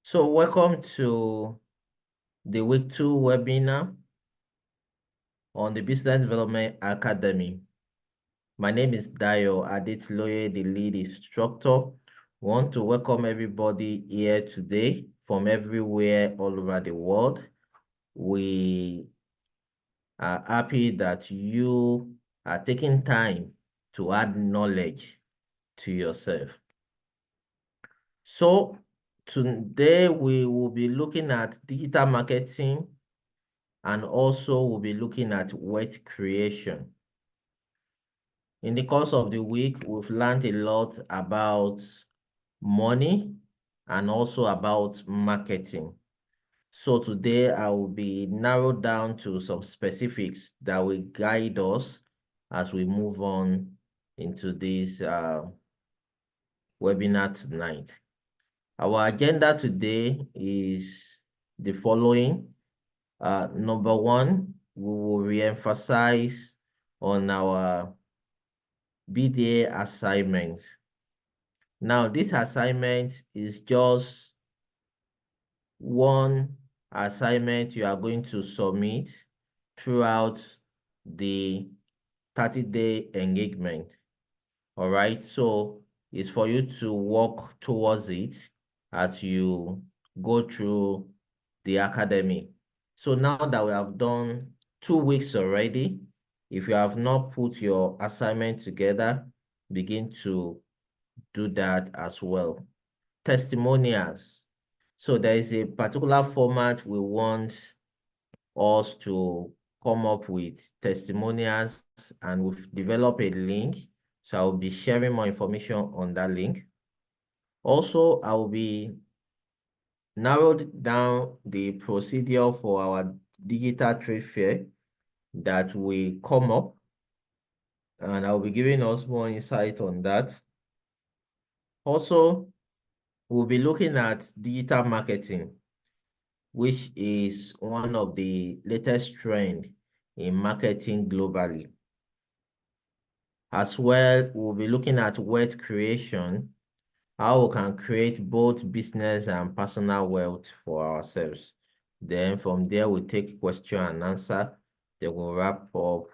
So welcome to the week 2 webinar on the Business Development Academy. My name is Dayo Adetiloye, the lead instructor. Want to welcome everybody here today from everywhere all over the world. We are happy that you are taking time to add knowledge to yourself. So today we will be looking at digital marketing, and also we'll be looking at wealth creation. In the course of the week, we've learned a lot about money and also about marketing. So today I will be narrowed down to some specifics that will guide us as we move on into this webinar tonight. Our agenda today is the following. Number one, we will re-emphasize on our BDA assignment. Now, this assignment is just one assignment you are going to submit throughout the 30-day engagement. All right, so it's for you to work towards it as you go through the academy. So now that we have done 2 weeks already, if you have not put your assignment together, begin to do that as well. Testimonials. So there is a particular format we want us to come up with testimonials, and we've developed a link. So I'll be sharing more information on that link. Also, I will be narrowed down the procedure for our digital trade fair that will come up, and I'll be giving us more insight on that. Also, we'll be looking at digital marketing, which is one of the latest trends in marketing globally. As well, we'll be looking at wealth creation, how we can create both business and personal wealth for ourselves. Then from there, we take question and answer. Then we'll wrap up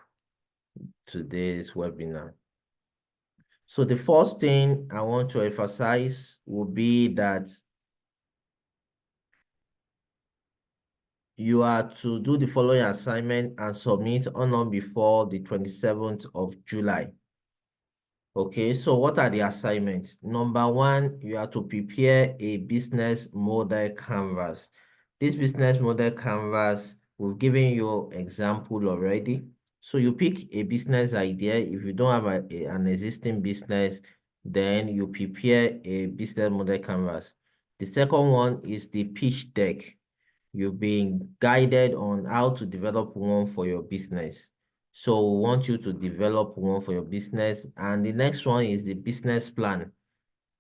today's webinar. So the first thing I want to emphasize will be that you are to do the following assignment and submit on or before the 27th of July. Okay, so what are the assignments? Number one, you have to prepare a business model canvas. This business model canvas, we've given you example already. So you pick a business idea. If you don't have an existing business, then you prepare a business model canvas. The second one is the pitch deck. You're being guided on how to develop one for your business. So we want you to develop one for your business. And the next one is the business plan.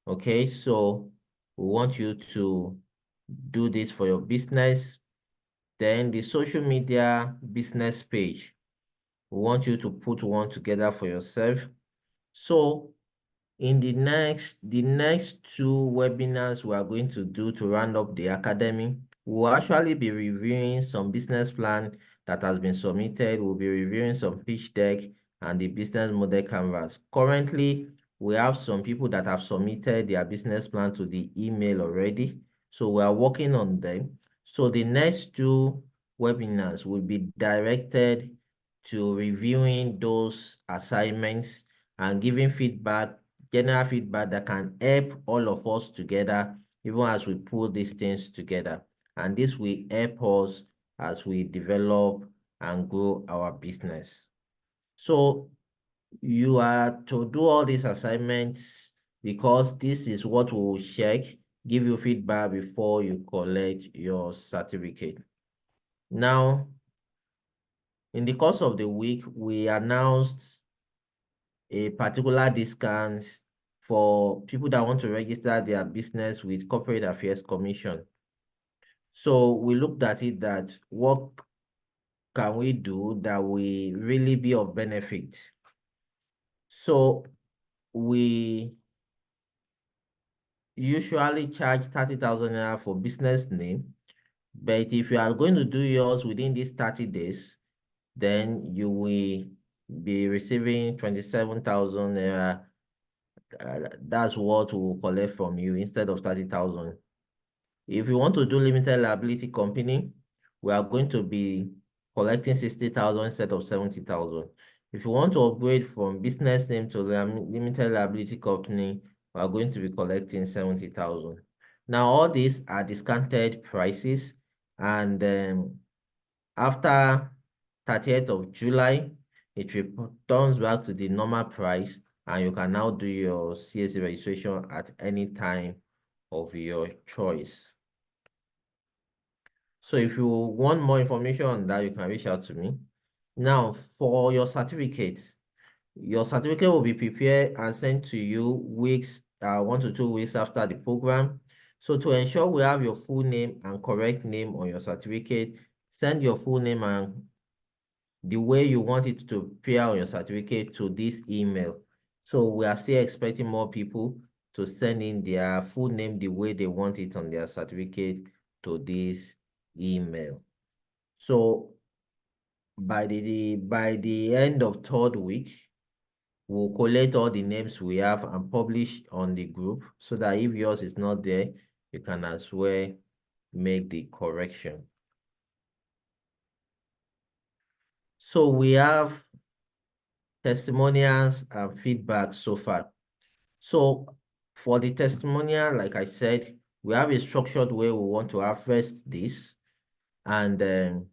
Okay, so we want you to do this for your business. Then the social media business page. We want you to put one together for yourself. So in the next 2 webinars we are going to do to round up the academy, we'll actually be reviewing some business plan that has been submitted. We'll be reviewing some pitch deck and the business model canvas. Currently, we have some people that have submitted their business plan to the email already. So we are working on them. So the next 2 webinars will be directed to reviewing those assignments and giving feedback, general feedback that can help all of us together, even as we put these things together. And this will help us as we develop and grow our business. So you are to do all these assignments because this is what we will check, give you feedback before you collect your certificate. Now, in the course of the week, we announced a particular discount for people that want to register their business with Corporate Affairs Commission. So we looked at it that what can we do that will really be of benefit? So we usually charge 30,000 naira for business name, but if you are going to do yours within these 30 days, then you will be receiving 27,000 naira. That's what we will collect from you instead of 30,000. If you want to do limited liability company, we are going to be collecting 60,000 instead of 70,000. If you want to upgrade from business name to limited liability company, we are going to be collecting 70,000. Now, all these are discounted prices, and after 30th of July, it returns back to the normal price, and you can now do your CSC registration at any time of your choice. So if you want more information on that, you can reach out to me. Now, for your certificate will be prepared and sent to you weeks, 1 to 2 weeks after the program. So to ensure we have your full name and correct name on your certificate, send your full name and the way you want it to appear on your certificate to this email. So we are still expecting more people to send in their full name the way they want it on their certificate to this email. So by the end of third week, we'll collect all the names we have and publish on the group so that if yours is not there, you can as well make the correction. So we have testimonials and feedback so far. So for the testimonial, like I said, we have a structured way we want to harvest this, and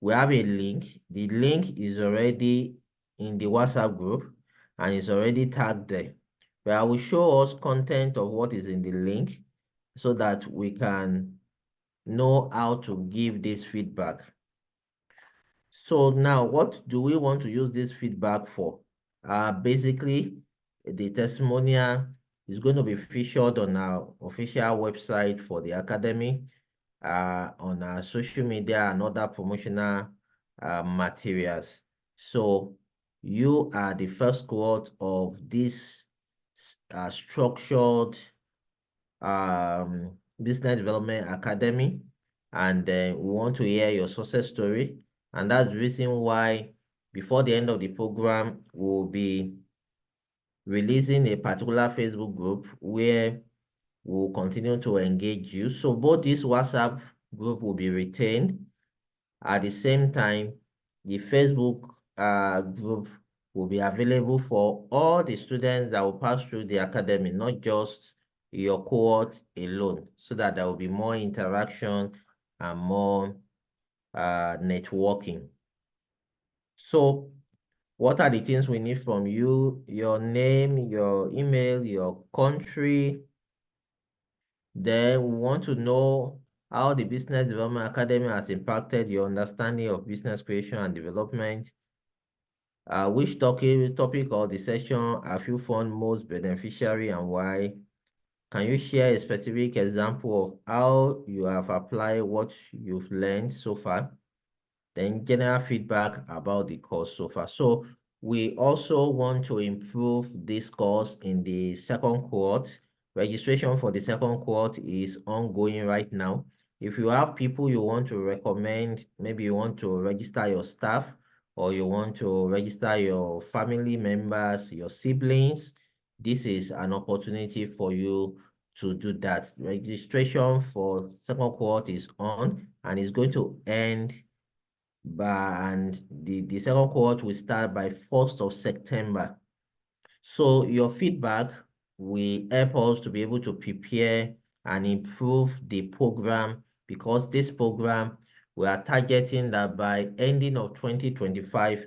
we have a link. The link is already in the WhatsApp group and is already tagged there. But I will show us content of what is in the link so that we can know how to give this feedback. So now, what do we want to use this feedback for? Basically, the testimonial is going to be featured on our official website for the academy, on our social media and other promotional materials. So you are the first cohort of this structured business development academy, and we want to hear your success story. And that's the reason why before the end of the program, we'll be releasing a particular Facebook group where we'll continue to engage you. So both this WhatsApp group will be retained. At the same time, the Facebook group will be available for all the students that will pass through the academy, not just your cohort alone, so that there will be more interaction and more networking. So what are the things we need from you? Your name, your email, your country. Then we want to know how the Business Development Academy has impacted your understanding of business creation and development. Which topic or the session have you found most beneficiary and why? Can you share a specific example of how you have applied what you've learned so far? Then general feedback about the course so far. So we also want to improve this course in the second cohort. Registration for the second cohort is ongoing right now. If you have people you want to recommend, maybe you want to register your staff or you want to register your family members, your siblings, this is an opportunity for you to do that. Registration for second cohort is on and it's going to end and the second cohort will start by 1st of September. So your feedback will help us to be able to prepare and improve the program, because this program, we are targeting that by ending of 2025,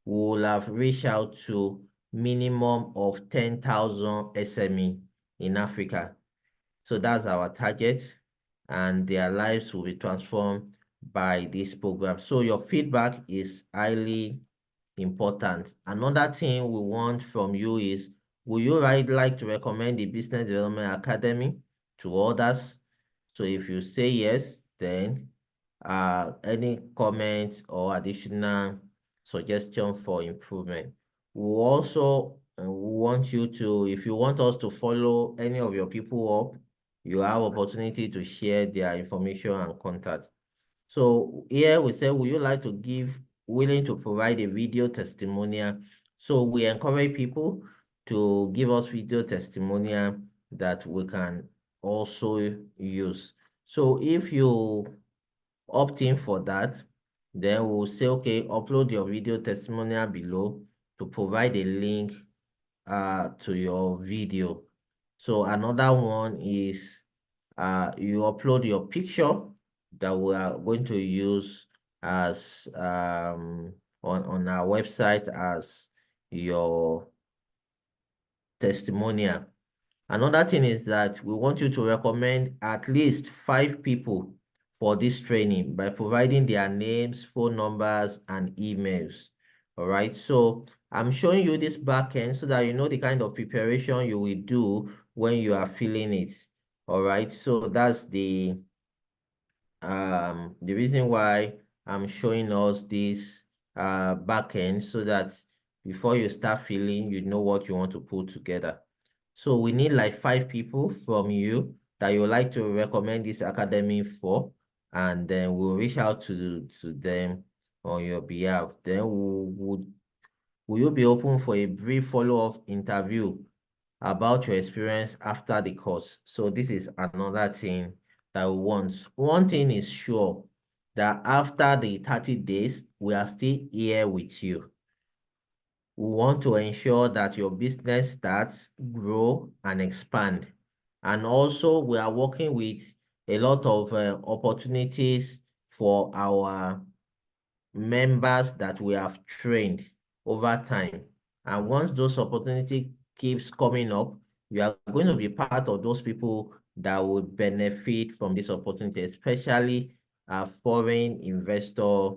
we will have reached out to minimum of 10,000 SME in Africa. So that's our target, and their lives will be transformed by this program. So your feedback is highly important. Another thing we want from you is, would you like to recommend the Business Development Academy to others? So if you say yes, then any comments or additional suggestion for improvement. We'll also we want you to, if you want us to follow any of your people up, you have opportunity to share their information and contact. So here we say, would you like to willing to provide a video testimonial? So we encourage people to give us video testimonial that we can also use. So if you opt in for that, then we'll say, okay, upload your video testimonial below to provide a link to your video. So another one is you upload your picture that we are going to use as on our website as your testimonial. Another thing is that we want you to recommend at least 5 people for this training by providing their names, phone numbers, and emails. All right, so I'm showing you this backend so that you know the kind of preparation you will do when you are filling it. All right, so that's the reason why I'm showing us this backend so that before you start filling, you know what you want to put together. So we need like 5 people from you that you would like to recommend this academy for, and then we'll reach out to them on your behalf. Then will you be open for a brief follow-up interview about your experience after the course? So this is another thing that we want. One thing is sure, that after the 30 days, we are still here with you. We want to ensure that your business starts, grow, and expand. And also, we are working with a lot of opportunities for our members that we have trained over time. And once those opportunity keeps coming up, you are going to be part of those people that will benefit from this opportunity, especially a foreign investor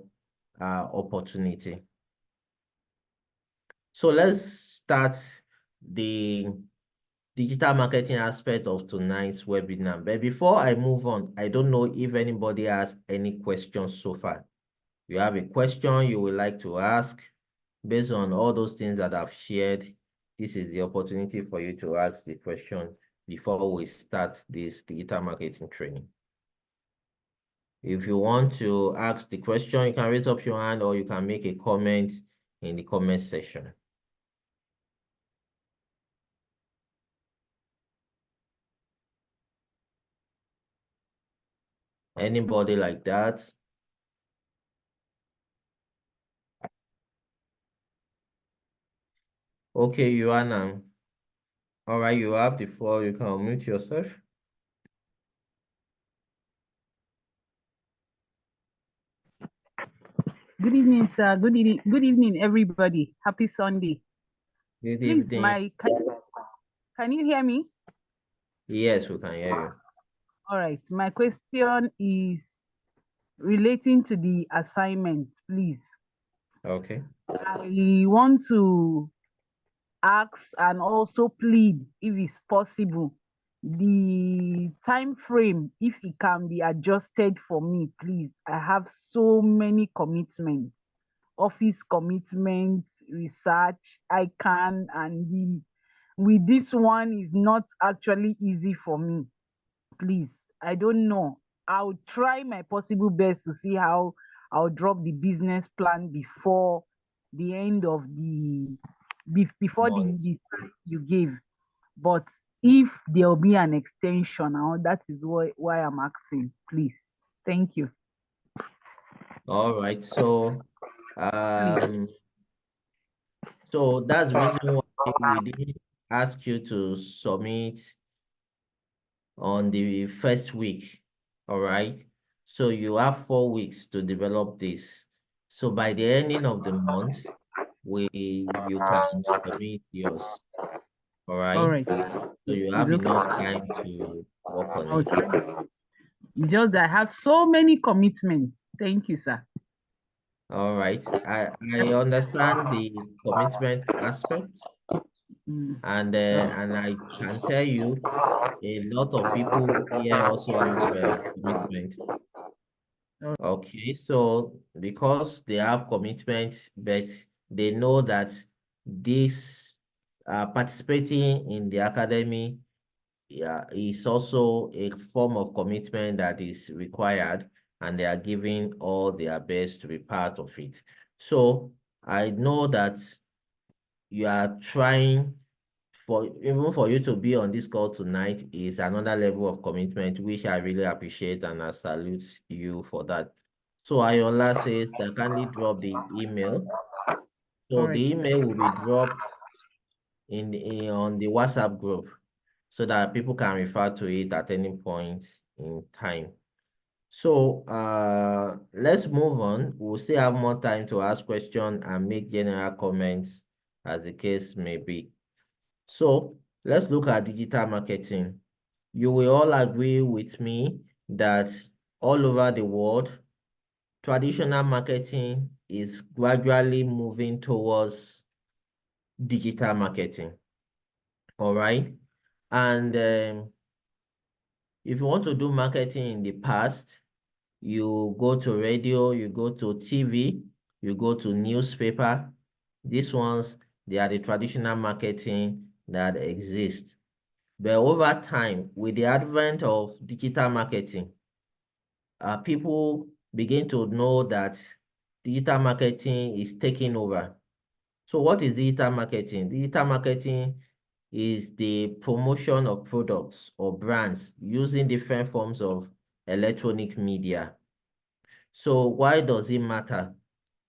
opportunity. So let's start the digital marketing aspect of tonight's webinar. But before I move on, I don't know if anybody has any questions so far. You have a question you would like to ask based on all those things that I've shared. This is the opportunity for you to ask the question before we start this digital marketing training. If you want to ask the question, you can raise up your hand or you can make a comment in the comment section. Anybody like that? Okay, Joanna. All right, you have the floor. You can unmute yourself. Good evening, sir. Good evening, everybody. Happy Sunday. Good Please, evening. can you hear me? Yes, we can hear you. All right. My question is relating to the assignment, please. Okay. I want to ask and also plead, if it's possible, the time frame, if it can be adjusted for me, please. I have so many commitments, office commitments, research, I can, and with this one is not actually easy for me. Please, I don't know. I'll try my possible best to see how I'll drop the business plan before the end of before Month. the time you gave. But if there'll be an extension, now that is why I'm asking, please. Thank you. All right. So, Please. so that's the reason why we didn't ask you to submit on the first week. All right. So you have 4 weeks to develop this. So by the ending of the month, you can submit yours. All All right. right. So you It's have enough okay. time to work on I'll it. try. It's just that I have so many commitments. Thank you, sir. All right. I understand the commitment aspect, Mm. and I can tell you a lot of people here also have commitment. Okay, so because they have commitments, but they know that this Participating in the academy, yeah, is also a form of commitment that is required, and they are giving all their best to be part of it. So I know that you are trying for even for you to be on this call tonight is another level of commitment, which I really appreciate and I salute you for that. So Ayola says that kindly drop the email. All So right, the sir. email will be dropped on the WhatsApp group so that people can refer to it at any point in time. So let's move on. We'll still have more time to ask questions and make general comments as the case may be. So let's look at digital marketing. You will all agree with me that all over the world, traditional marketing is gradually moving towards digital marketing. All right. And if you want to do marketing in the past, you go to radio, you go to TV, you go to newspaper. These ones, they are the traditional marketing that exist. But over time, with the advent of digital marketing, people begin to know that digital marketing is taking over. So what is digital marketing? Digital marketing is the promotion of products or brands using different forms of electronic media. So why does it matter?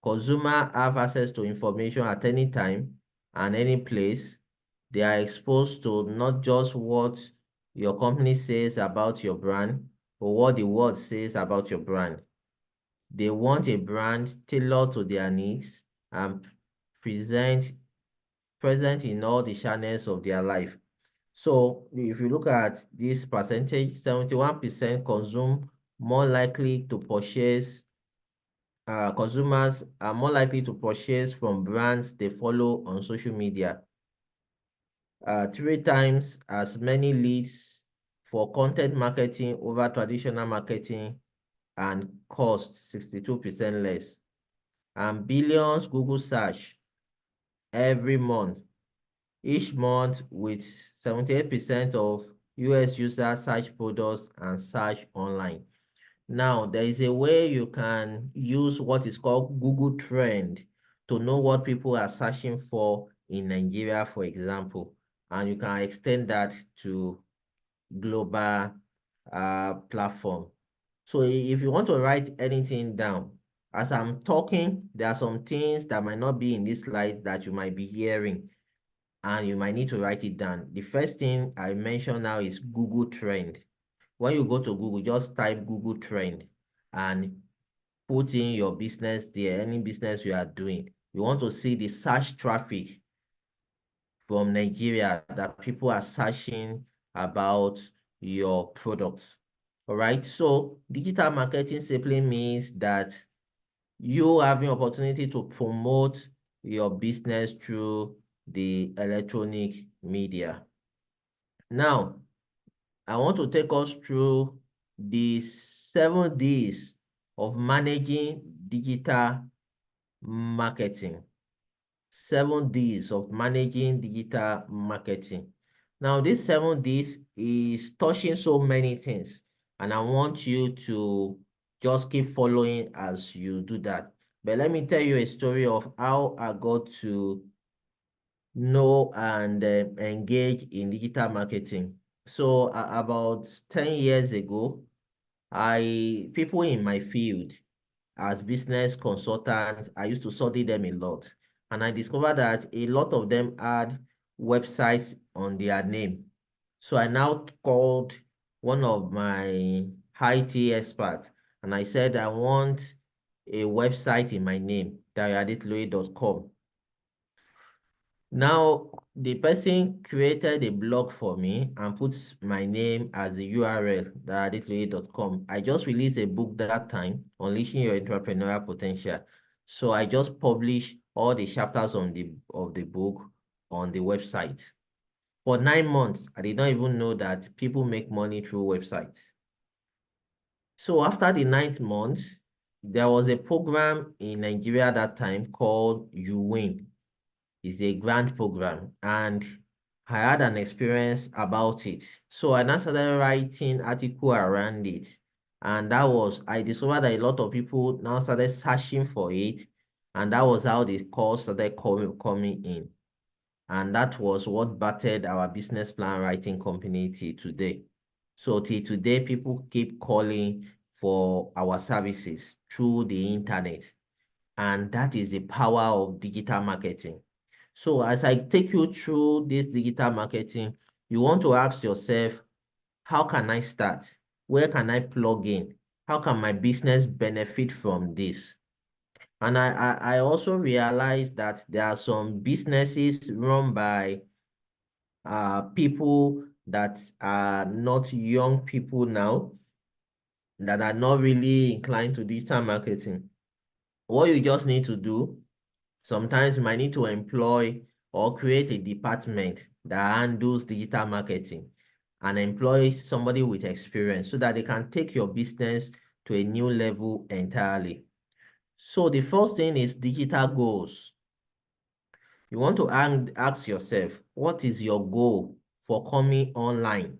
Consumers have access to information at any time and any place. They are exposed to not just what your company says about your brand, but what the world says about your brand. They want a brand tailored to their needs and present present in all the channels of their life. So if you look at this percentage, 71% consume more likely to purchase consumers are more likely to purchase from brands they follow on social media. 3 times as many leads for content marketing over traditional marketing and cost 62% less. And billions Google search every month. Each month with 78% of US users search products and search online. Now, there is a way you can use what is called Google Trend to know what people are searching for in Nigeria, for example, and you can extend that to global platform. So if you want to write anything down, as I'm talking, there are some things that might not be in this slide that you might be hearing, and you might need to write it down. The first thing I mention now is Google Trend. When you go to Google, just type Google Trend and put in your business there, any business you are doing. You want to see the search traffic from Nigeria that people are searching about your products. All right. So digital marketing simply means that you having opportunity to promote your business through the electronic media. Now, I want to take us through the 7 Ds of managing digital marketing. 7 Ds of managing digital marketing. Now, this 7 Ds is touching so many things, and I want you to just keep following as you do that. But let me tell you a story of how I got to know and engage in digital marketing. So about 10 years ago, people in my field as business consultants, I used to study them a lot. And I discovered that a lot of them had websites on their name. So I now called one of my IT experts and I said, I want a website in my name, dariaditloe.com. Now, the person created a blog for me and puts my name as the URL, dariaditloe.com. I just released a book that time, Unleashing Your Entrepreneurial Potential. So I just published all the chapters of the book on the website. For 9 months, I did not even know that people make money through websites. So after the 9th month, there was a program in Nigeria that time called You Win. It's a grant program, and I had an experience about it. So I now started writing article around it. And I discovered that a lot of people now started searching for it. And that was how the calls started coming in. And that was what battered our business plan writing company till today. So till today, people keep calling for our services through the internet. And that is the power of digital marketing. So as I take you through this digital marketing, you want to ask yourself, how can I start? Where can I plug in? How can my business benefit from this? And I also realized that there are some businesses run by people that are not young people now, that are not really inclined to digital marketing. What you just need to do, sometimes you might need to employ or create a department that handles digital marketing and employ somebody with experience so that they can take your business to a new level entirely. So the first thing is digital goals. You want to ask yourself, what is your goal for coming online,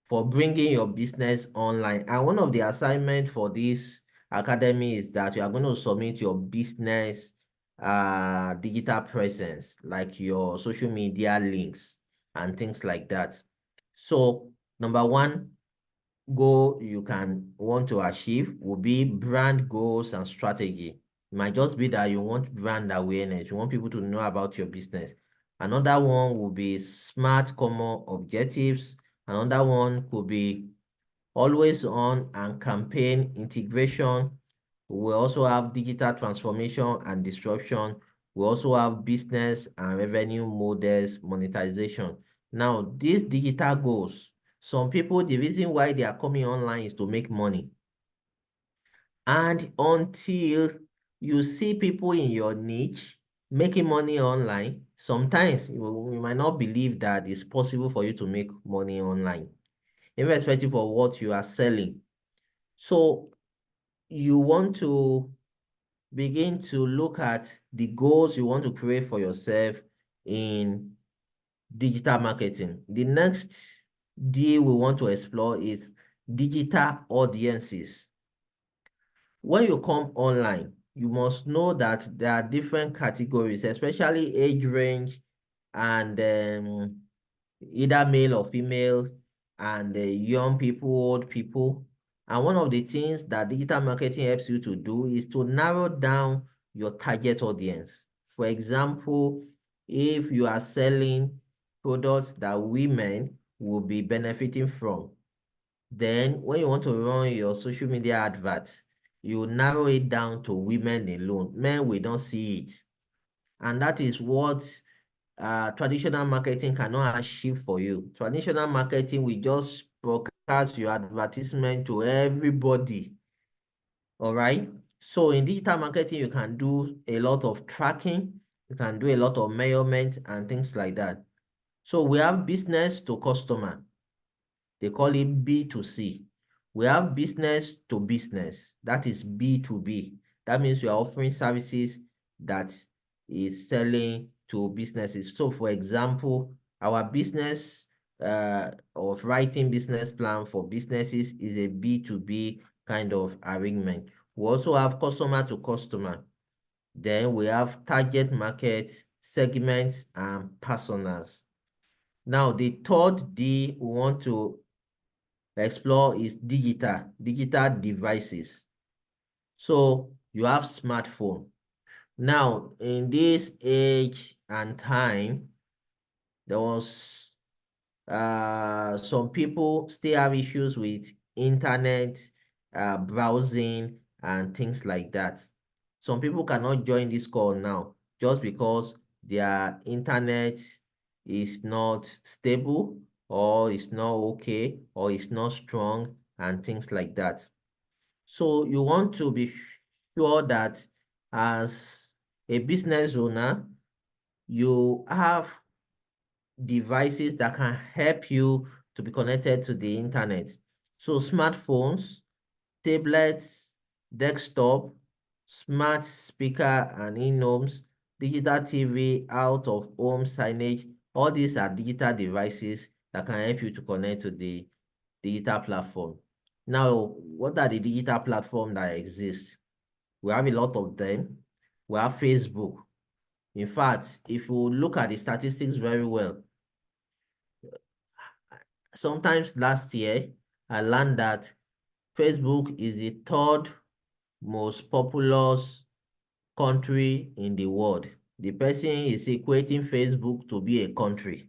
for bringing your business online? And one of the assignments for this academy is that you are going to submit your business digital presence, like your social media links and things like that. So number one goal you can want to achieve will be brand goals and strategy. It might just be that you want brand awareness, you want people to know about your business. Another one will be smart common objectives. Another one could be always on and campaign integration. We also have digital transformation and disruption. We also have business and revenue models monetization. Now, these digital goals, some people, the reason why they are coming online is to make money. And until you see people in your niche making money online, sometimes you might not believe that it's possible for you to make money online, irrespective of what you are selling. So you want to begin to look at the goals you want to create for yourself in digital marketing. The next deal we want to explore is digital audiences. When you come online, you must know that there are different categories, especially age range and either male or female, and young people, old people. And one of the things that digital marketing helps you to do is to narrow down your target audience. For example, if you are selling products that women will be benefiting from, then when you want to run your social media adverts, you narrow it down to women alone. Men will not see it. And that is what traditional marketing cannot achieve for you. Traditional marketing will just broadcast your advertisement to everybody. All right. So in digital marketing, you can do a lot of tracking, you can do a lot of measurement and things like that. So we have business to customer. They call it B2C. We have business to business. That is B2B. That means you are offering services that is selling to businesses. So for example, our business of writing business plan for businesses is a B2B kind of arrangement. We also have customer to customer. Then we have target market, segments, and personas. Now, the third D we want to explore is digital devices. So you have smartphone. Now, in this age and time, there was some people still have issues with internet browsing and things like that. Some people cannot join this call now just because their internet is not stable or is not okay or is not strong and things like that. So you want to be sure that as a business owner, you have devices that can help you to be connected to the internet. So smartphones, tablets, desktop, smart speaker and in-homes, digital TV, out of home signage. All these are digital devices that can help you to connect to the digital platform. Now, what are the digital platforms that exist? We have a lot of them. We have Facebook. In fact, if you look at the statistics very well, sometimes last year, I learned that Facebook is the third most populous country in the world. The person is equating Facebook to be a country.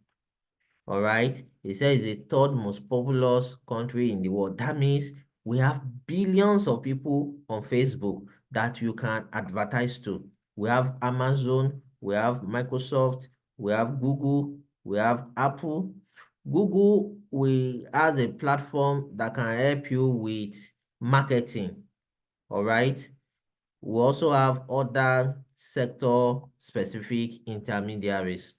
All right. He says it's the third most populous country in the world. That means we have billions of people on Facebook that you can advertise to. We have Amazon, we have Microsoft, we have Google, we have Apple. Google, we have a platform that can help you with marketing. All right. We also have other sector specific intermediaries.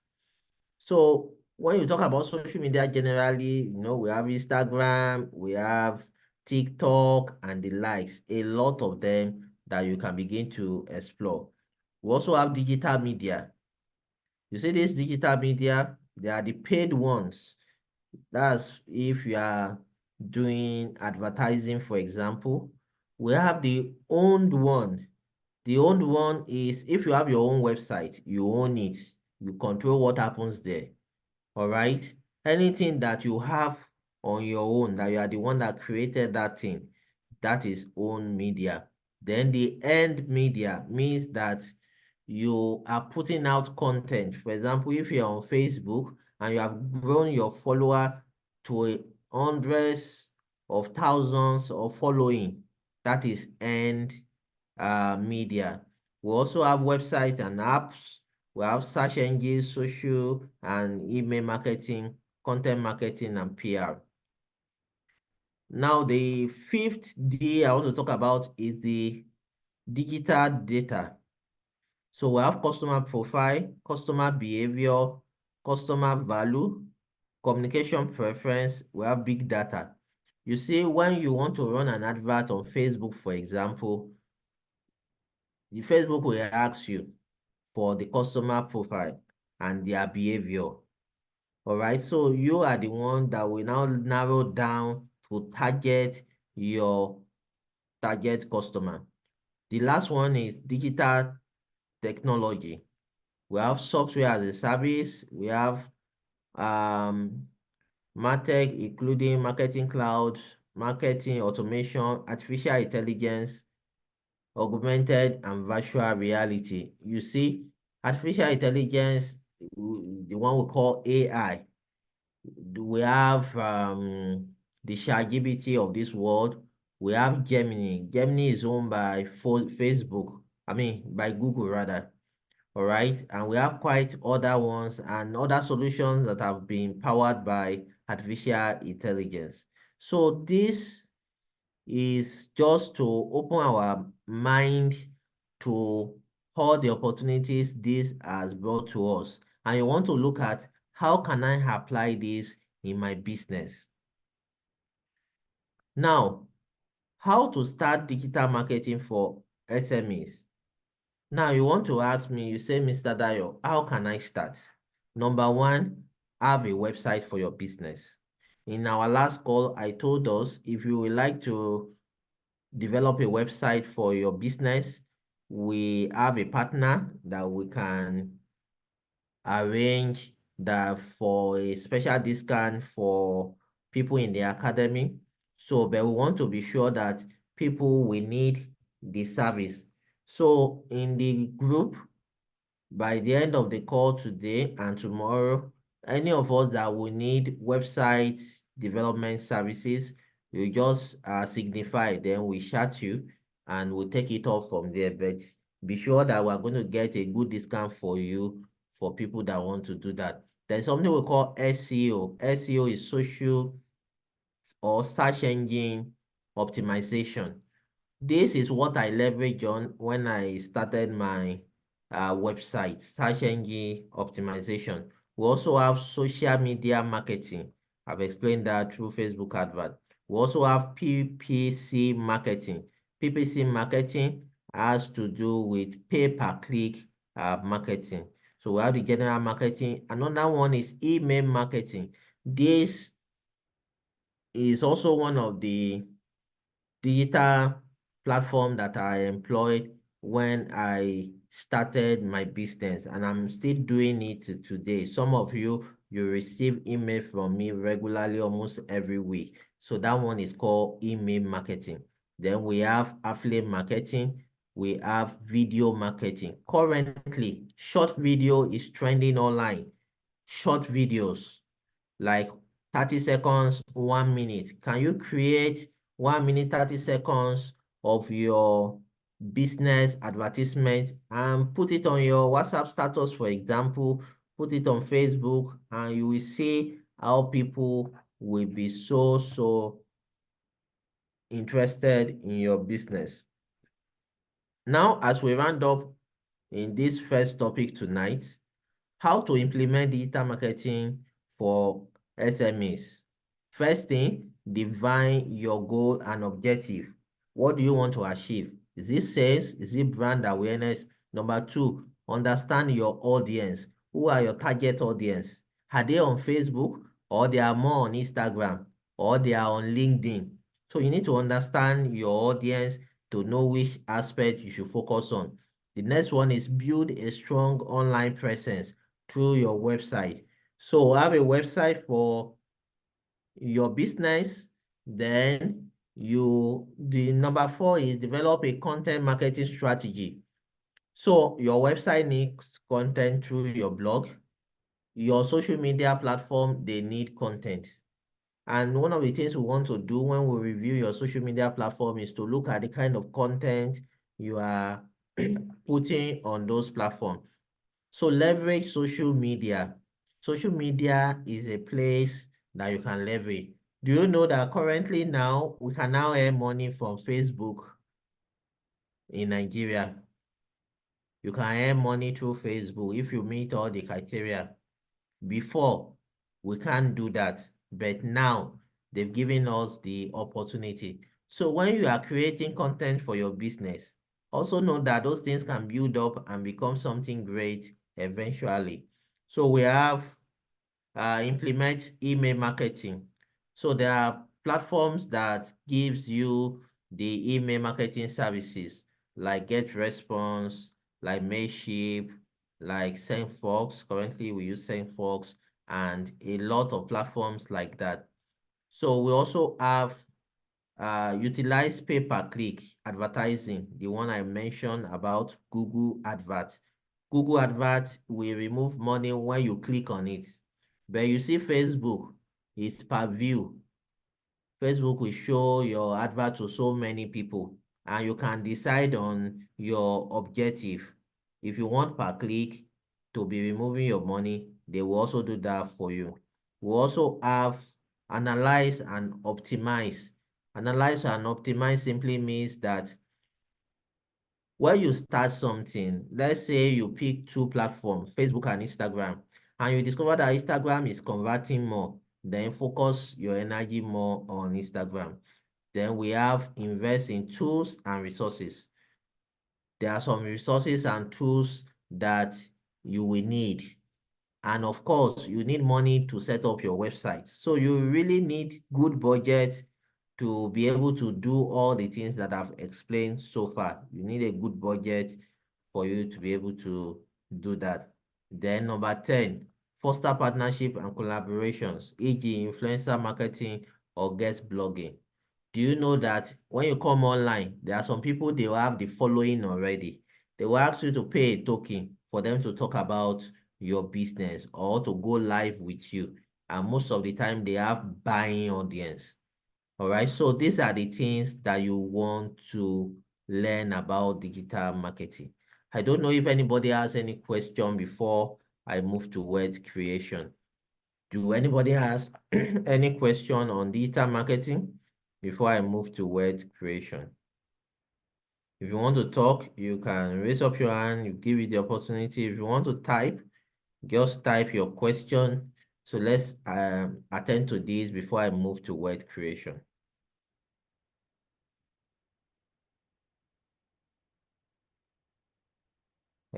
So when you talk about social media generally, we have Instagram, we have TikTok and the likes, a lot of them that you can begin to explore. We also have digital media. You see this digital media, they are the paid ones. That's if you are doing advertising, for example. We have the owned one. The owned one is if you have your own website, you own it. You control what happens there. All right. Anything that you have on your own, that you are the one that created that thing, that is own media. Then the end media means that you are putting out content. For example, if you're on Facebook and you have grown your follower to hundreds of thousands of following, that is end media. We also have websites and apps. We have search engines, social and email marketing, content marketing, and PR. Now, the fifth D I want to talk about is the digital data. So we have customer profile, customer behavior, customer value, communication preference, we have big data. You see, when you want to run an advert on Facebook, for example, the Facebook will ask you for the customer profile and their behavior. All right, so you are the one that will now narrow down to target your target customer. The last one is digital technology. We have software as a service. We have MarTech, including marketing cloud, marketing automation, artificial intelligence, augmented and virtual reality. You see, artificial intelligence, the one we call AI. We have the ChatGPT of this world. We have Gemini. Gemini is owned by Facebook. I mean, by Google rather. All right. And we have quite other ones and other solutions that have been powered by artificial intelligence. So this is just to open our mind to all the opportunities this has brought to us. And you want to look at how can I apply this in my business? Now, how to start digital marketing for SMEs? Now, you want to ask me, you say, Mr. Dayo, how can I start? Number one, have a website for your business. In our last call, I told us if you would like to develop a website for your business, we have a partner that we can arrange that for a special discount for people in the academy. So, but we want to be sure that people will need the service. So in the group, by the end of the call today and tomorrow, any of us that will need website development services, you just signify, then we chat you and we'll take it off from there. But be sure that we're going to get a good discount for you for people that want to do that. There's something we call SEO. SEO is social or search engine optimization. This is what I leverage on when I started my website, search engine optimization. We also have social media marketing. I've explained that through Facebook advert. We also have PPC marketing. PPC marketing has to do with pay-per-click marketing. So we have the general marketing. Another one is email marketing. This is also one of the digital platform that I employed when I started my business, and I'm still doing it today. Some of you receive email from me regularly almost every week. So that one is called email marketing. Then we have affiliate marketing. We have video marketing. Currently, short video is trending online. Short videos like 30 seconds, 1 minute. Can you create 1 minute, 30 seconds of your business advertisement and put it on your WhatsApp status, for example, put it on Facebook, and you will see how people will be so interested in your business. Now, as we round up in this first topic tonight, how to implement digital marketing for SMEs. First thing, define your goal and objective. What do you want to achieve? Is it sales? Is it brand awareness? Number two, understand your audience. Who are your target audience? Are they on Facebook, or they are more on Instagram, or they are on LinkedIn? So you need to understand your audience to know which aspect you should focus on. The next one is build a strong online presence through your website. So have a website for your business. Then the number four is develop a content marketing strategy. So your website needs content through your blog. Your social media platform, they need content. And one of the things we want to do when we review your social media platform is to look at the kind of content you are putting on those platforms. So leverage social media. Social media is a place that you can leverage. Do you know that currently now we can now earn money from Facebook in Nigeria? You can earn money through Facebook if you meet all the criteria. Before, we can't do that, but now they've given us the opportunity. So when you are creating content for your business, also know that those things can build up and become something great eventually. So we have implement email marketing. So there are platforms that gives you the email marketing services like GetResponse, like Mailship, like SendFox. Currently, we use SendFox and a lot of platforms like that. So we also have utilize pay-per-click advertising, the one I mentioned about Google Advert. Google Advert will remove money when you click on it. But you see Facebook is per view. Facebook will show your advert to so many people, and you can decide on your objective. If you want per click to be removing your money, they will also do that for you. We also have analyze and optimize. Analyze and optimize simply means that when you start something, let's say you pick two platforms, Facebook and Instagram, and you discover that Instagram is converting more, then focus your energy more on Instagram. Then we have invest in tools and resources. There are some resources and tools that you will need. And of course, you need money to set up your website. So you really need good budget to be able to do all the things that I've explained so far. You need a good budget for you to be able to do that. Then number 10, foster partnership and collaborations, e.g. influencer marketing or guest blogging. Do you know that when you come online, there are some people, they will have the following already. They will ask you to pay a token for them to talk about your business or to go live with you. And most of the time, they have buying audience. All right. So these are the things that you want to learn about digital marketing. I don't know if anybody has any question before I move to word creation. Do anybody has any question on digital marketing before I move to word creation? If you want to talk, you can raise up your hand, you give it the opportunity. If you want to type, just type your question. So let's attend to this before I move to word creation.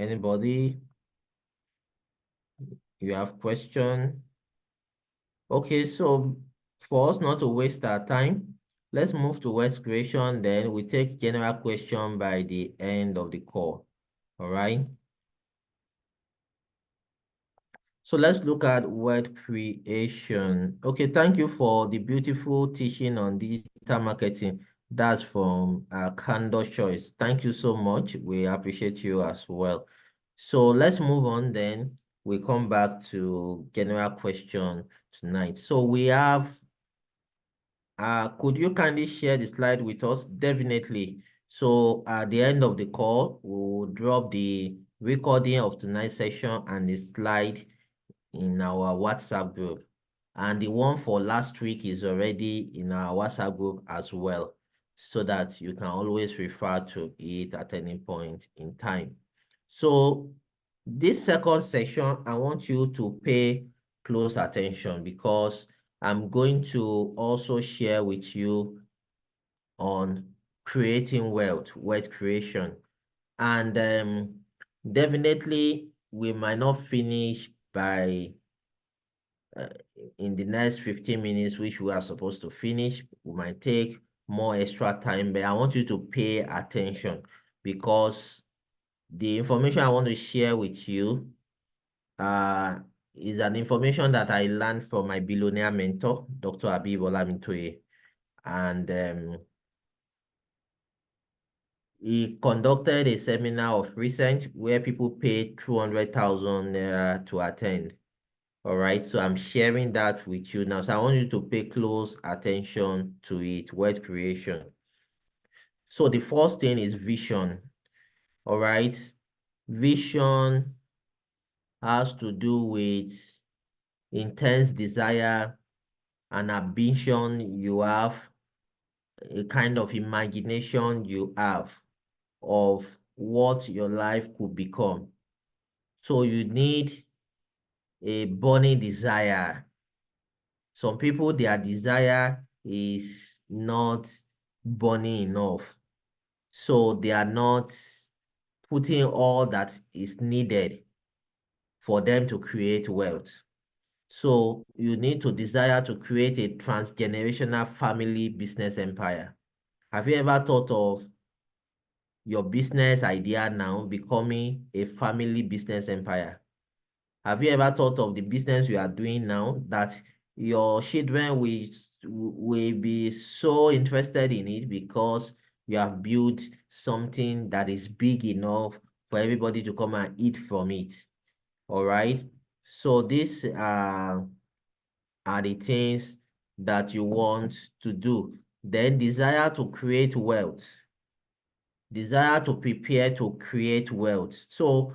Anybody? You have question? Okay, so for us not to waste our time, let's move to word creation. Then we take general question by the end of the call. All right. So let's look at word creation. Okay, thank you for the beautiful teaching on digital marketing. That's from Candor Choice. Thank you so much. We appreciate you as well. So let's move on then. We come back to general question tonight. So we have, could you kindly share the slide with us? Definitely. So at the end of the call, we'll drop the recording of tonight's session and the slide in our WhatsApp group. And the one for last week is already in our WhatsApp group as well, so that you can always refer to it at any point in time. So this second section, I want you to pay close attention because I'm going to also share with you on creating wealth creation. And definitely we might not finish by uh, in the next 15 minutes, which we are supposed to finish. We might take more extra time, but I want you to pay attention because the information I want to share with you uh, is an information that I learned from my billionaire mentor, Dr. Abib Olamintoye. And he conducted a seminar of recent where people paid 200,000 naira to attend. All right, so I'm sharing that with you now. So I want you to pay close attention to it, word creation. So the first thing is vision. All right, vision has to do with intense desire and ambition you have, a kind of imagination you have of what your life could become. So you need a burning desire. Some people, their desire is not burning enough. So they are not putting all that is needed for them to create wealth. So you need to desire to create a transgenerational family business empire. Have you ever thought of your business idea now becoming a family business empire? Have you ever thought of the business you are doing now that your children will be so interested in it because you have built something that is big enough for everybody to come and eat from it? All right. So these are the things that you want to do. Then desire to create wealth. Desire to prepare to create wealth. So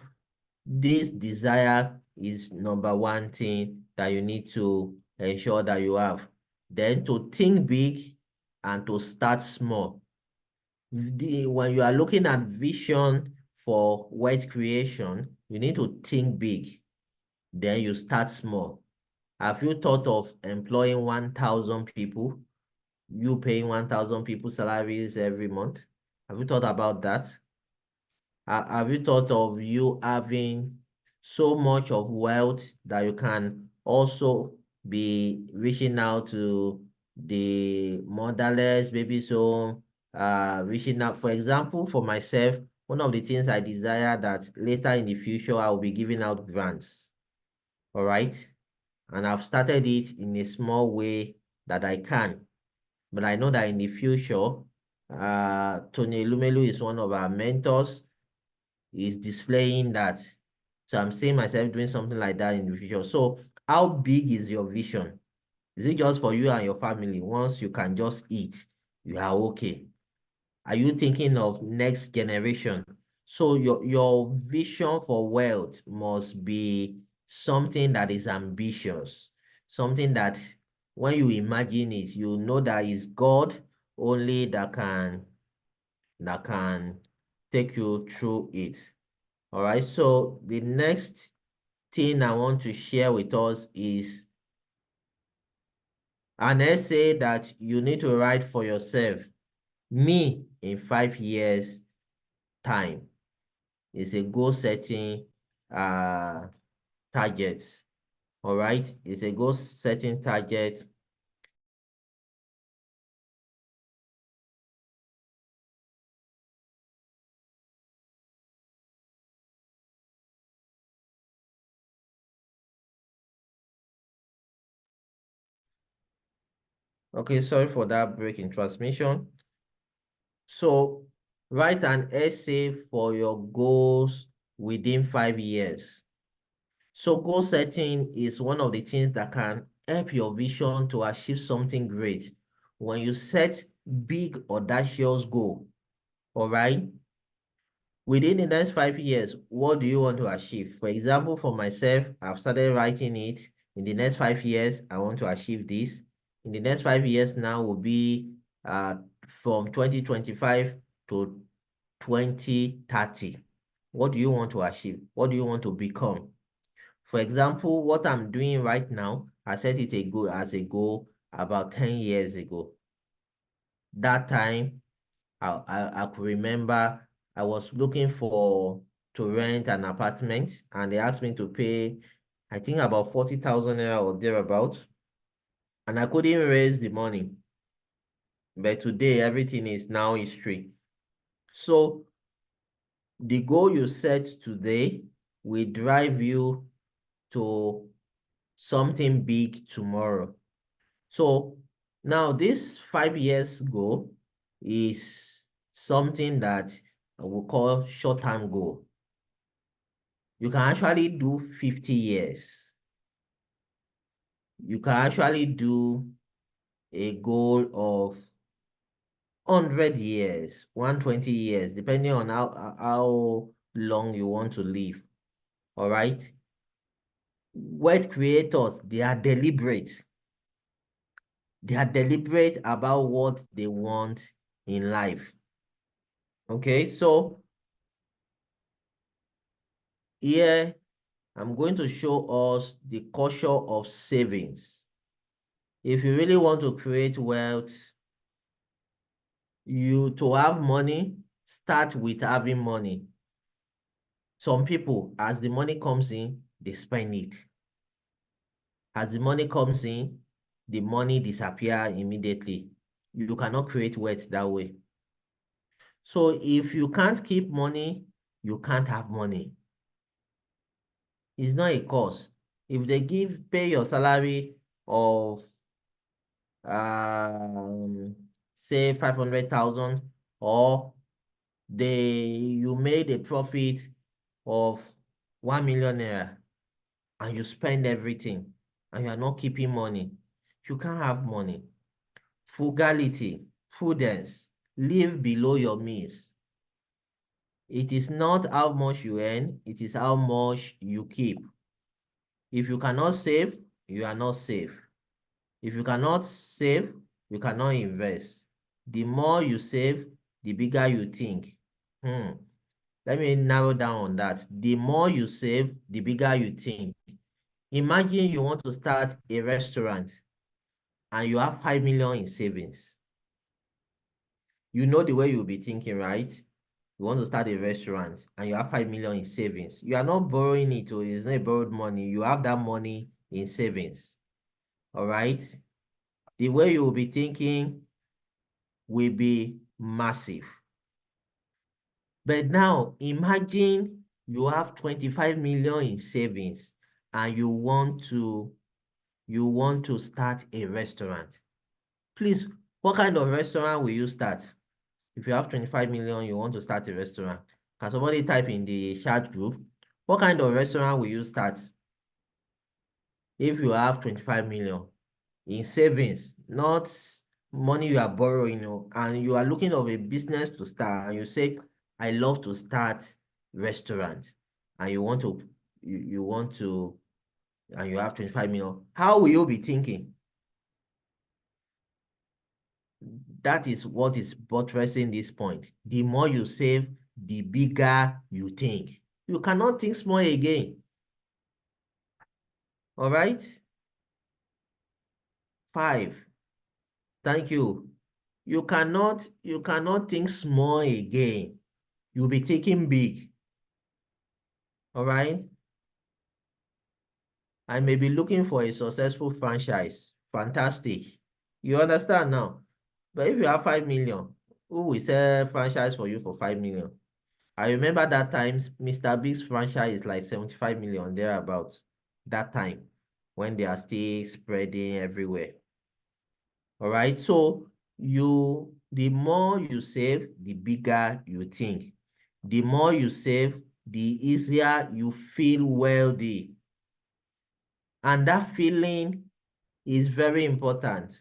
this desire is number one thing that you need to ensure that you have. Then to think big and to start small. When you are looking at vision for wealth creation, you need to think big. Then you start small. Have you thought of employing 1,000 people? You paying 1,000 people salaries every month? Have you thought about that? Have you thought of you having so much of wealth that you can also be reaching out to the motherless, babies home, reaching out, for example, for myself, one of the things I desire that later in the future, I will be giving out grants, all right? And I've started it in a small way that I can. But I know that in the future, Tony Lumelu is one of our mentors, is displaying that. So I'm seeing myself doing something like that in the future. So how big is your vision? Is it just for you and your family? Once you can just eat, you are okay. Are you thinking of next generation? So your vision for wealth must be something that is ambitious, something that when you imagine it, you know that is God only that can take you through it. All right, so the next thing I want to share with us is an essay that you need to write for yourself. Me in 5 years' time. It's a goal setting target. All right. It's a goal setting target. Okay, sorry for that break in transmission. So write an essay for your goals within 5 years. So goal setting is one of the things that can help your vision to achieve something great. When you set big audacious goal, all right, within the next 5 years, what do you want to achieve? For example, for myself, I've started writing it. In the next 5 years, I want to achieve this. In the next 5 years now will be from 2025 to 2030. What do you want to achieve? What do you want to become? For example, what I'm doing right now, I set it as a goal about 10 years ago. That time, I could remember I was looking to rent an apartment and they asked me to pay, I think about 40,000 naira or thereabout. And I couldn't raise the money. But today, everything is now history. So the goal you set today will drive you to something big tomorrow. So now this 5 years goal is something that we call short-term goal. You can actually do 50 years. You can actually do a goal of 100 years, 120 years, depending on how long you want to live. All right. Wealth creators, they are deliberate. They are deliberate about what they want in life. Okay, so here I'm going to show us the culture of savings. If you really want to create wealth, to have money, start with having money. Some people, as the money comes in, they spend it. As the money comes in, the money disappears immediately. You cannot create wealth that way. So if you can't keep money, you can't have money. It's not a cost. If they pay your salary of um say 500,000 or you made a profit of 1 million naira and you spend everything and you are not keeping money, you can't have money. Frugality, prudence, live below your means. It is not how much you earn, it is how much you keep. If you cannot save, you are not safe. If you cannot save, you cannot invest. The more you save, the bigger you think. Let me narrow down on that. The more you save, the bigger you think. Imagine you want to start a restaurant and you have 5 million in savings. You know the way you'll be thinking, right? You want to start a restaurant and you have 5 million in savings. You are not borrowing it, or it's not borrowed money. You have that money in savings. All right? The way you will be thinking will be massive. But now imagine you have 25 million in savings and you want to start a restaurant. Please, what kind of restaurant will you start? If you have 25 million, you want to start a restaurant. Can somebody type in the chat group? What kind of restaurant will you start if you have 25 million in savings, not money you are borrowing, and you are looking of a business to start, and you say, I love to start restaurant, and and you have 25 million. How will you be thinking? That is what is buttressing this point. The more you save, the bigger you think. You cannot think small again. All right? 5. Thank you. You cannot think small again. You'll be thinking big. All right. I may be looking for a successful franchise. Fantastic. You understand now? But if you have 5 million, who will sell franchise for you for 5 million? I remember that time Mr. Big's franchise is like 75 million thereabouts. That time when they are still spreading everywhere. All right. So the more you save, the bigger you think. The more you save, the easier you feel wealthy. And that feeling is very important.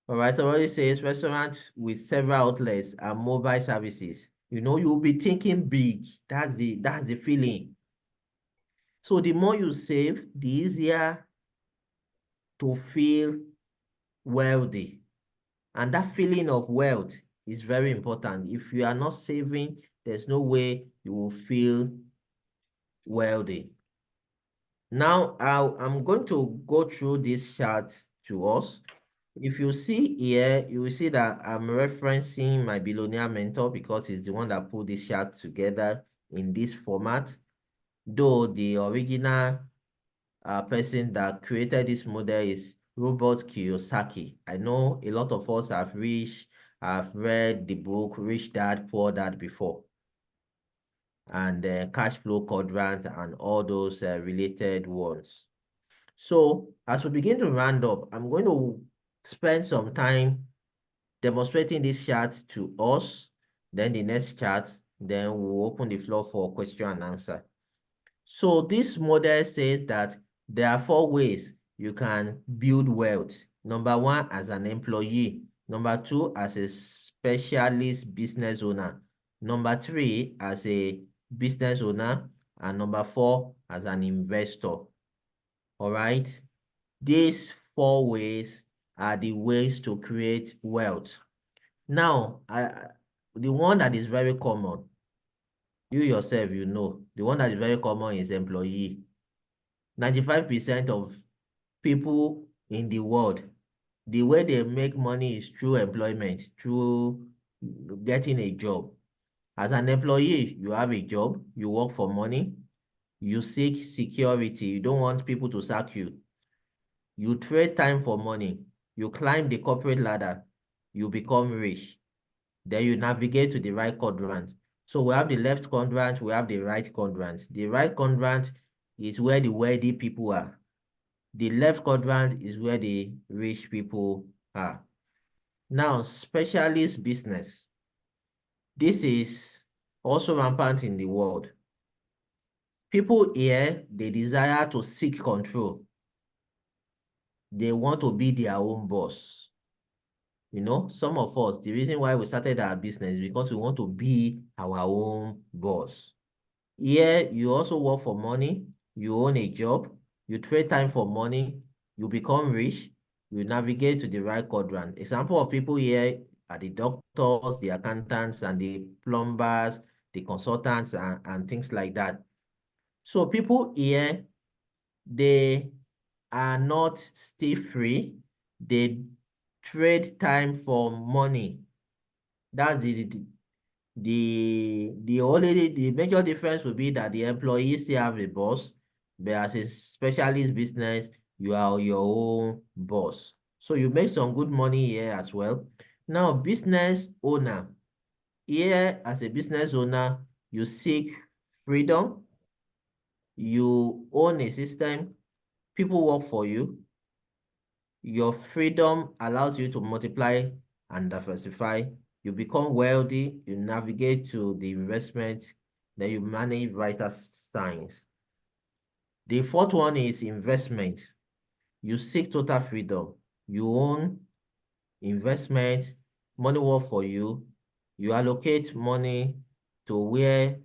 All right, somebody says restaurants with several outlets and mobile services. You know, you'll be thinking big. That's the feeling. So the more you save, the easier to feel wealthy. And that feeling of wealth is very important. If you are not saving, there's no way you will feel wealthy. Now, I'm going to go through this chart to us. If you see here, you will see that I'm referencing my billionaire mentor because he's the one that put this chart together in this format. Though the original person that created this model is Robert Kiyosaki. I know a lot of us have read the book Rich Dad, Poor Dad before, and cash flow quadrant and all those related ones. So as we begin to round up, I'm going to spend some time demonstrating this chart to us, then the next chart, then we'll open the floor for question and answer. So this model says that there are 4 ways you can build wealth. Number 1, as an employee. Number 2, as a specialist business owner. Number 3, as a business owner. And number 4, as an investor. All right. These 4 ways are the ways to create wealth. Now, the one that is very common, you yourself, you know, the one that is very common is employee. 95% of people in the world, the way they make money is through employment, through getting a job. As an employee, you have a job, you work for money, you seek security, you don't want people to sack you. You trade time for money. You climb the corporate ladder. You become rich. Then you navigate to the right quadrant. So we have the left quadrant, we have the right quadrant. The right quadrant is where the wealthy people are. The left quadrant is where the rich people are. Now, specialist business. This is also rampant in the world. People here, they desire to seek control. They want to be their own boss. You know, some of us, the reason why we started our business is because we want to be our own boss. Here, you also work for money, you own a job, you trade time for money, you become rich, you navigate to the right quadrant. Example of people here are the doctors, the accountants, and the plumbers, the consultants, and things like that. So people here, they are not still free. They trade time for money. That's the major difference will be that the employees still have a boss, but as a specialist business, you are your own boss. So you make some good money here as well. Now, business owner. Here, as a business owner, you seek freedom, you own a system, people work for you. Your freedom allows you to multiply and diversify. You become wealthy, you navigate to the investment, then you manage vital signs. The fourth one is investment. You seek total freedom. You own investment, money work for you. You allocate money to where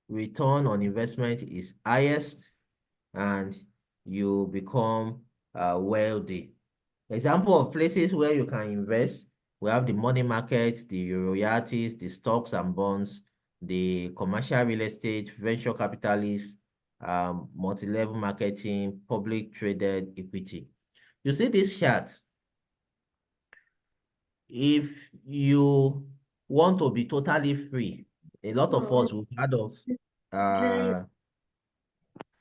return on investment is highest and you become wealthy. Example of places where you can invest, we have the money market, the royalties, the stocks and bonds, the commercial real estate, venture capitalists, multi-level marketing, public traded equity. You see this chart. If you want to be totally free, a lot of us, we've heard of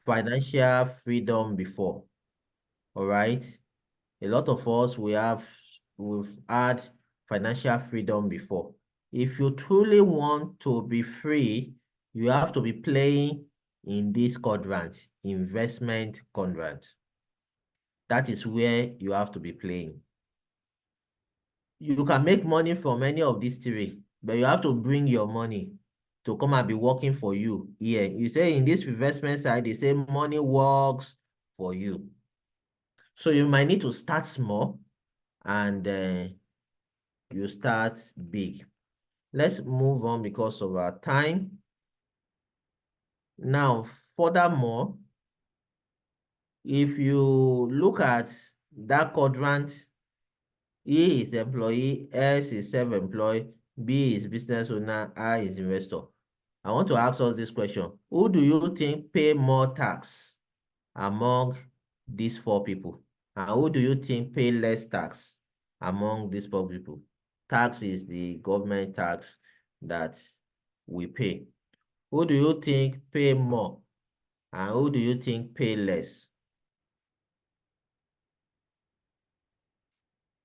financial freedom before. All right. A lot of us we've had financial freedom before. If you truly want to be free, you have to be playing in this quadrant, investment quadrant. That is where you have to be playing. You can make money from any of these three, but you have to bring your money to come and be working for you here. You say in this investment side, they say money works for you. So you might need to start small and you start big. Let's move on because of our time. Now, furthermore, if you look at that quadrant, E is employee, S is self-employed, B is business owner, I is investor. I want to ask us this question. Who do you think pay more tax among these four people? And who do you think pay less tax among these four people? Tax is the government tax that we pay. Who do you think pay more? And who do you think pay less?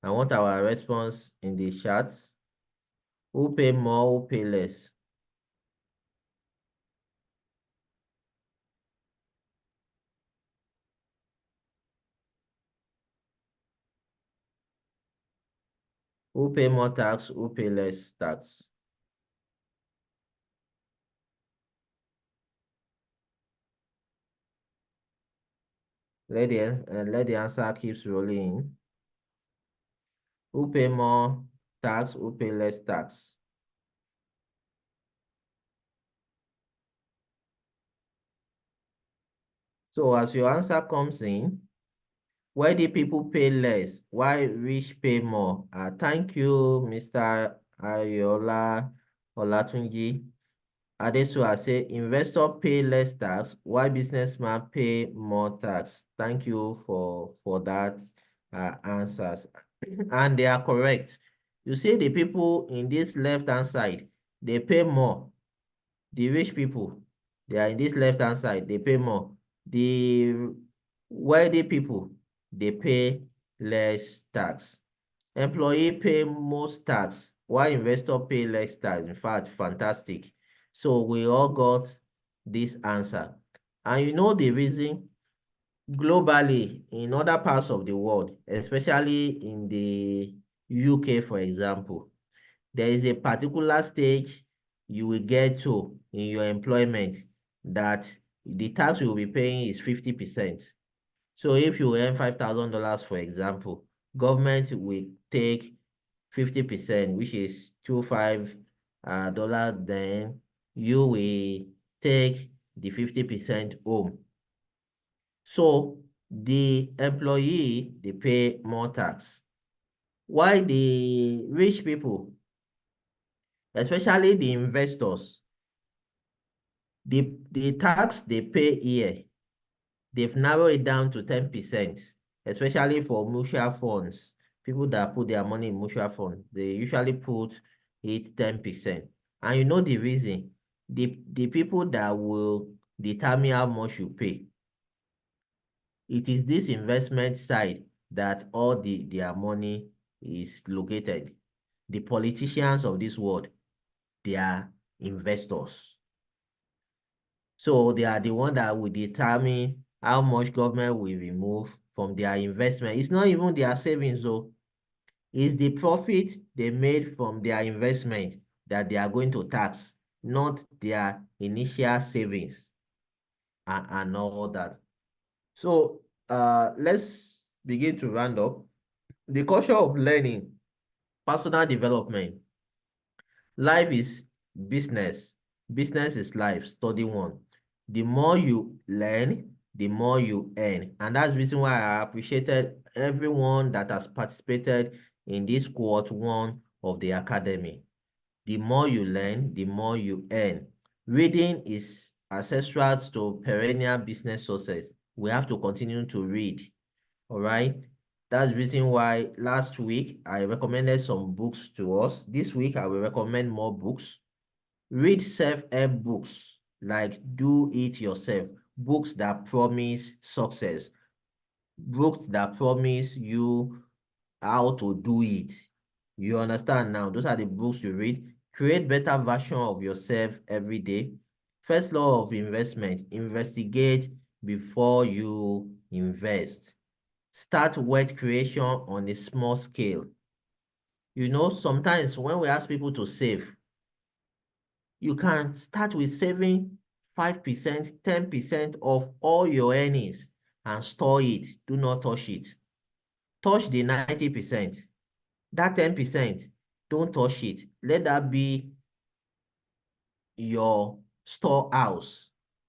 I want our response in the chat. Who pay more, who pay less? Who pay more tax, who pay less tax? Let the answer keeps rolling. Who pay more tax, who pay less tax? So as your answer comes in, why do people pay less? Why rich pay more? Thank you, Mr. Ayola Olatunji. Adesua say investor pay less tax, why businessman pay more tax? Thank you for that answers. And they are correct. You see the people in this left-hand side, they pay more. The rich people, they are in this left-hand side, they pay more. The wealthy people, they pay less tax. Employee pay most tax, while investor pay less tax. In fact, fantastic. So we all got this answer. And you know the reason globally in other parts of the world, especially in the UK, for example, there is a particular stage you will get to in your employment that the tax you will be paying is 50%. So if you earn $5,000, for example, government will take 50%, which is $25, then you will take the 50% home. So the employee, they pay more tax. Why the rich people, especially the investors, the tax they pay here, they've narrowed it down to 10%, especially for mutual funds. People that put their money in mutual funds, they usually put it 10%. And you know the reason, the people that will determine how much you pay. It is this investment side that all their money is located. The politicians of this world, they are investors. So they are the one that will determine how much government will remove from their investment. It's not even their savings, though. It's the profit they made from their investment that they are going to tax, not their initial savings and all that. So let's begin to round up. The culture of learning, personal development. Life is business. Business is life. Study one. The more you learn, the more you earn. And that's the reason why I appreciated everyone that has participated in this cohort one of the academy. The more you learn, the more you earn. Reading is ancestral to perennial business success. We have to continue to read. All right. That's the reason why last week I recommended some books to us. This week I will recommend more books. Read self-help books. like do it yourself, books that promise success, books that promise you how to do it. You understand now? Those are the books you read. Create better version of yourself every day. First law of investment, investigate before you invest. Start wealth creation on a small scale. You know, sometimes when we ask people to save, you can start with saving 5%, 10% of all your earnings and store it. Do not touch it. Touch the 90%. That 10%, don't touch it. Let that be your storehouse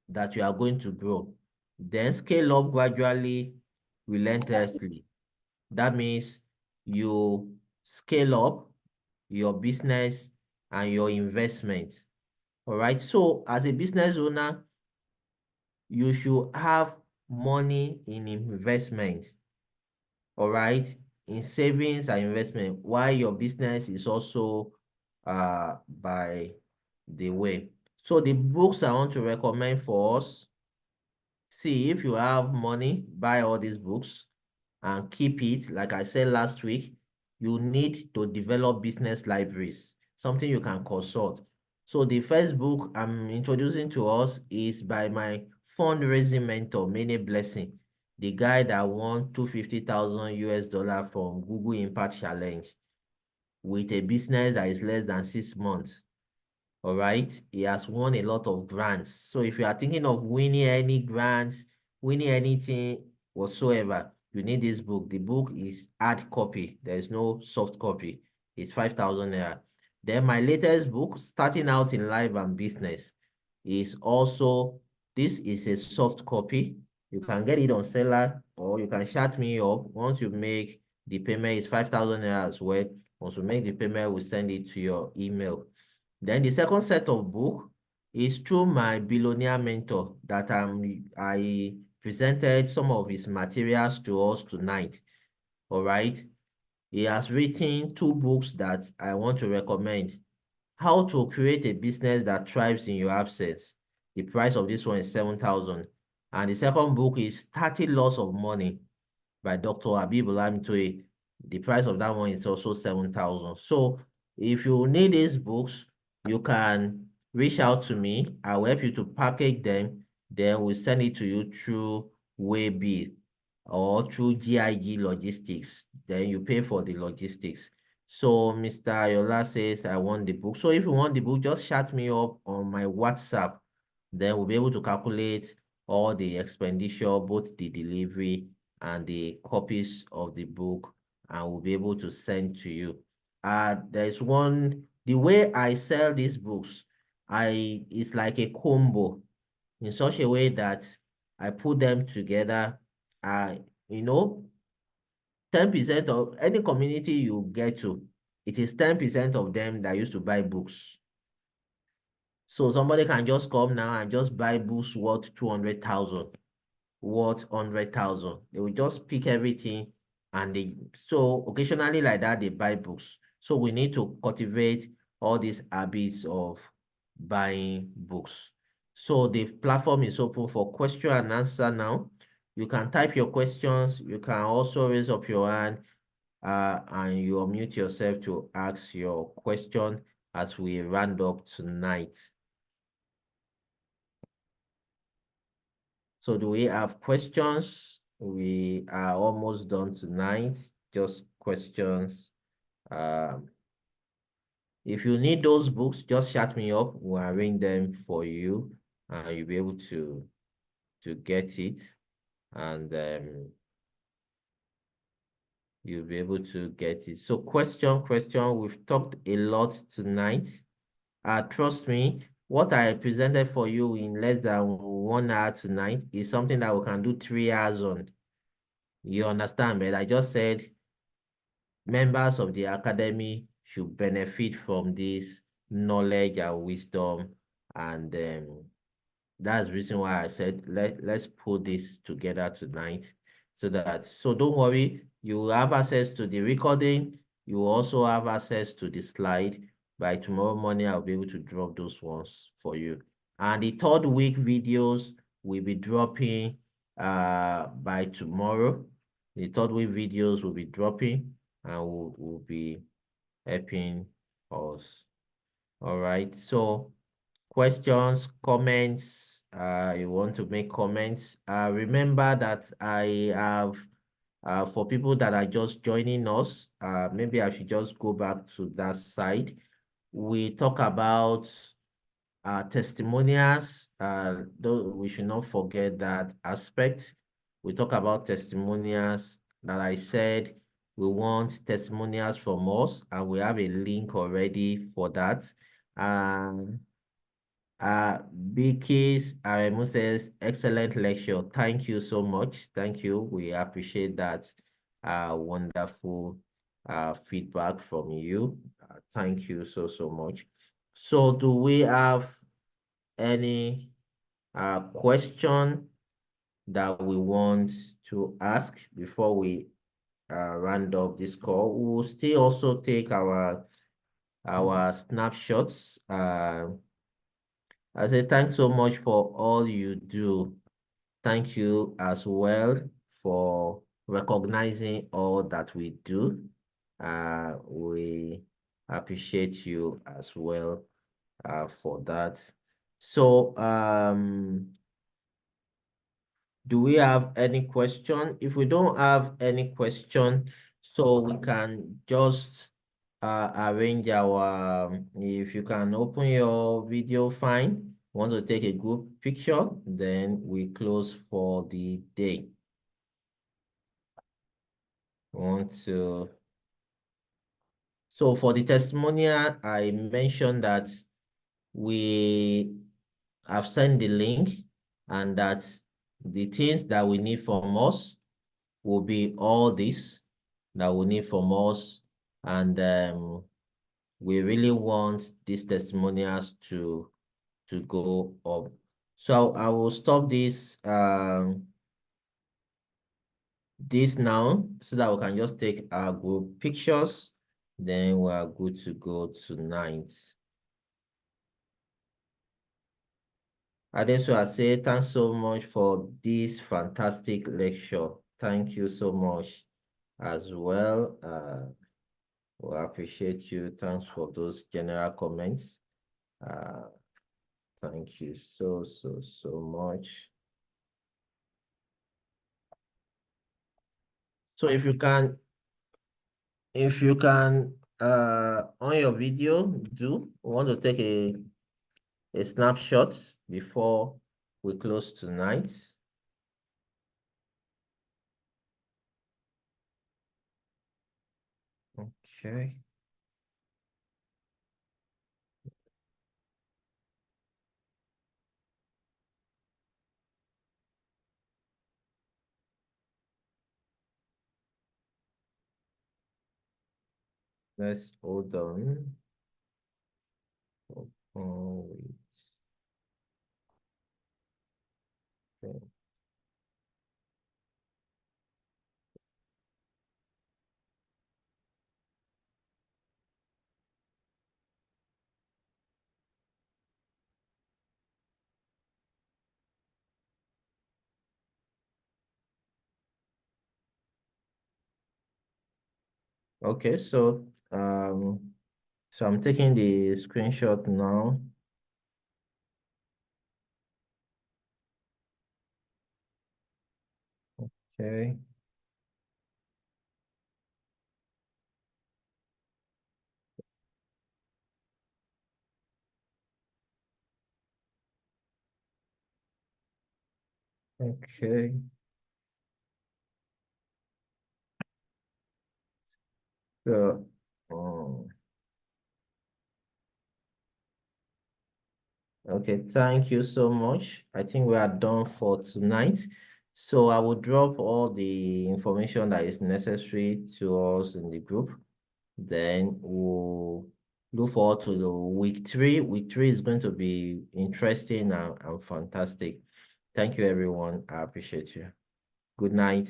that you are going to grow. Then scale up gradually, relentlessly. That means you scale up your business and your investment. All right. So as a business owner, you should have money in investment. All right, in savings and investment, while your business is also by the way. So the books I want to recommend for us, see if you have money, buy all these books and keep it. Like I said last week, you need to develop business libraries, something you can consult. So the first book I'm introducing to us is by my fundraising mentor, Many Blessing, the guy that won 250,000 US dollar from Google Impact Challenge with a business that is less than 6 months. All right. He has won a lot of grants. So if you are thinking of winning any grants, winning anything whatsoever, you need this book. The book is hard copy. There is no soft copy. It's 5,000 naira. Then my latest book, Starting Out in Life and Business, is also, this is a soft copy. You can get it on seller or you can chat me up. Once you make the payment, it's 5,000 naira as well. Once you make the payment, we send it to your email. Then the second set of book is through my billionaire mentor that I presented some of his materials to us tonight. All right. He has written two books that I want to recommend. How to create a business that thrives in your absence. The price of this one is 7,000. And the second book is 30 Laws of Money by Dr. Habib Olamitoye. The price of that one is also 7,000. So if you need these books, you can reach out to me. I will help you to package them. Then we'll send it to you through Waybill or through GIG Logistics. Then you pay for the logistics. So Mr. Ayola says, I want the book. So if you want the book, just chat me up on my WhatsApp. Then we'll be able to calculate all the expenditure, both the delivery and the copies of the book, and we'll be able to send to you. There's one, the way I sell these books, it's like a combo in such a way that I put them together. I, you know, 10% of any community you get to, it is 10% of them that used to buy books. So somebody can just come now and just buy books worth 200,000, worth 100,000. They will just pick everything and so occasionally like that, they buy books. So we need to cultivate all these habits of buying books. So the platform is open for question and answer now. You can type your questions. You can also raise up your hand and you unmute yourself to ask your question as we round up tonight. So do we have questions? We are almost done tonight. Just questions. Um, if you need those books, just chat me up. We'll arrange them for you, and you'll be able to get it, and you'll be able to get it. So question. We've talked a lot tonight. Trust me, what I presented for you in less than 1 hour tonight is something that we can do 3 hours on. You understand, but I just said members of the academy should benefit from this knowledge and wisdom, and that's the reason why I said let's put this together tonight so don't worry, you will have access to the recording, you will also have access to the slide. By tomorrow morning I'll be able to drop those ones for you. And the third week videos will be dropping by tomorrow. The third week videos will be dropping and will be helping us. All right. So questions, comments, you want to make comments. Remember that I have for people that are just joining us, maybe I should just go back to that side. We talk about testimonials. Though we should not forget that aspect. We talk about testimonials that I said we want testimonials from us, and we have a link already for that. Um, Vicky's Aremu says, excellent lecture. Thank you so much. Thank you. We appreciate that wonderful feedback from you. Thank you so much. So do we have any question that we want to ask before we round up this call? We'll still also take our snapshots. I say thanks so much for all you do. Thank you as well for recognizing all that we do. We appreciate you as well for that. So, do we have any question? If we don't have any question, so we can just arrange our, if you can open your video, fine. Want to take a group picture, then we close for the day. Want to, so for the testimonial, I mentioned that we have sent the link and that the things that we need from us will be all this that we need from us. And we really want these testimonials to go up. So I will stop this now so that we can just take our group pictures. Then we are good to go tonight. Adesso, I say thanks so much for this fantastic lecture. Thank you so much as well. We appreciate you. Thanks for those general comments. Thank you so much. So if you can on your video, do want to take a snapshot before we close tonight. Okay. Let's hold on. Oh, wait. Okay, so I'm taking the screenshot now. Okay. Okay. So, okay, thank you so much. I think we are done for tonight. So I will drop all the information that is necessary to us in the group. Then we'll look forward to the week 3. Week 3 is going to be interesting and fantastic. Thank you, everyone. I appreciate you. Good night.